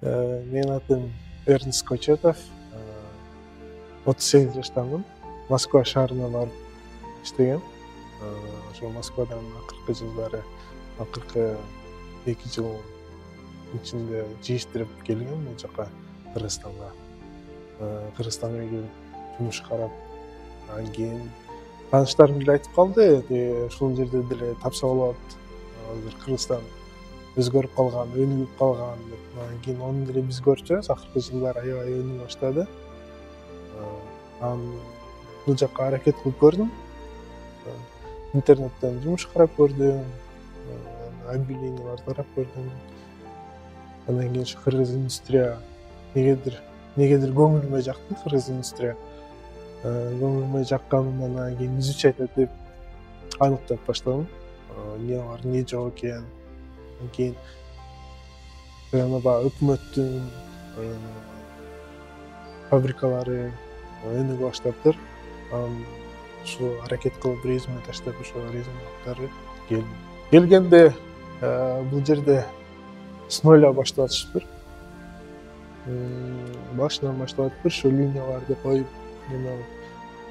Менин атым Эрнст Кочетов. 38 жаштамын. Москва шаарына барып иштегем. Ошо Москвадан акыркы жылдары, акыркы 2 жыл ичинде жыйыштырып келгем бул жака, Кыргызстанга. Кыргызстанга келип жумуш карап, анан кийин тааныштарым деле айтып калды, ушул жерде деле тапса болот. Азыр Кыргызстан өзгөрүп калган, өнүгүп калган деп. Анан кийин onu деле биз көрүп жатабыз, акыркы жылдары аябай өнүгө баштады. Анан бул жака аракет кылып көрдүм. Интернеттен жумуш карап көрдүм, объявленияларды карап көрдүм. Андан кийин кыргыз индустрия негедир көңүлүмө жакты, кыргыз индустрия. Көңүлүмө жакканынан анан кийин изучать этип аныктап баштадым. Эмне бар, эмне жок экен. Анан кийин баягы өкмөттүн фабрикалары өнүгө баштаптыр. Анан ушу аракет кылып резюме таштап, ошо резюме катары келдим. Келгенде бул жерде с нуля баштап атышыптыр. Башынан баштап атыптыр, ошо линияларды коюп,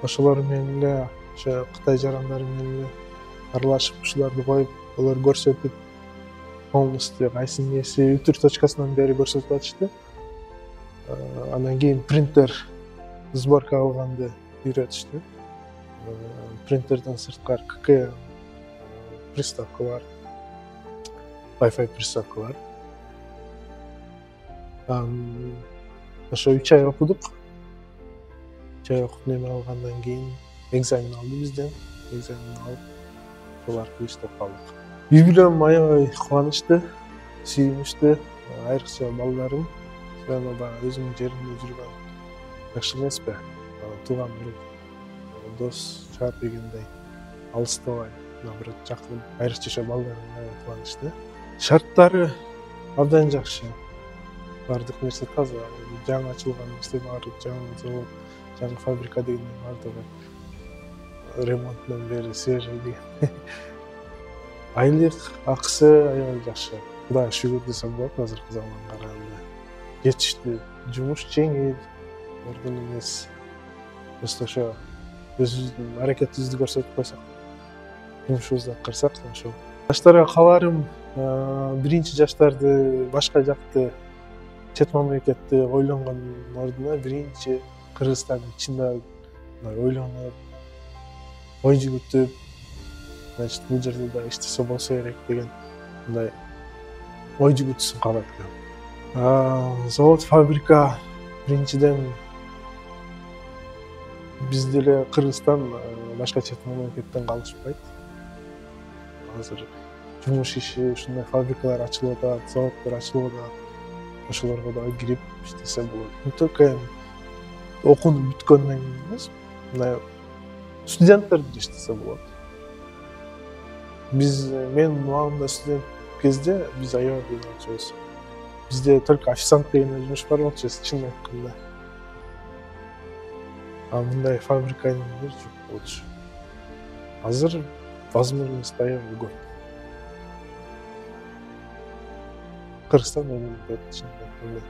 ошолор менен эле, ошо Кытай жарандары менен эле аралашып, ушуларды коюп, алар көрсөтүп, полностью кайсы нерсе үтүр точкасынан бери көрсөтүп атышты. Андан кийин принтер сборка кылганды үйрөтүштү. Принтерден сырткары КК приставка бар, Wi-Fi приставка бар. Ошо 3 ай окудук. 3 ай окуп неме алгандан кийин экзамен алды бизден. Экзамен алып, ошол аркылуу иштеп калдык. Үй бүлөм аябай кубанычтуу, сүйүнүчтүү, айрыкча балдарым. Баягы өзүмдүн жеримде жүргөн жакшы эмеспи? Тууган урук, дос чыгат дегендей алыстабай, наоборот жакын. Айрыкча ошо балдарым аябай кубанычтуу. Шарттары абдан жакшы. Бардык нерсе таза, жаңы ачылган нерсе бар, жаңы завод, жаңы фабрика дегендей бардыгы ремонттон бери свежий деген. Айлык акысы аябай жакшы. Кудайга шүгүр десем болот, азыркы заманга караганда. Жетиштүү, жумуш жеңил, ордун эмес. Просто ошо өзүбүздүн аракетибизди көрсөтүп койсок, жумушубузду аткарсак, ошо. Жаштарга кааларым, биринчи жаштарды башка жакты, чет мамлекетти ойлонгондун ордуна биринчи Кыргызстандын ичинде ойлонуп, ой жүгүртүп, значит, бул жерде да иштесе болсо керек деген мындай ой жүгүртүүсүн каалайт элем. Завод, фабрика биринчиден биз деле Кыргызстан башка чет мамлекеттен калышпайт. Азыр жумуш иши, ушундай фабрикалар ачылып атат, заводдор ачылып атат. Ошолорго да кирип иштесе болот. Не только окууну бүткөндөн кийин эмес, мындай студенттер деле иштесе болот. Мен убагымда студент кезде биз аябай кыйналчубуз. Бизде только официант деген жумуш бар болчу, чын айтканда. Мындай фабрика жок болчу. Азыр возможность аябай көп. Кыргызстан өнүгүп атат, чын айтканда.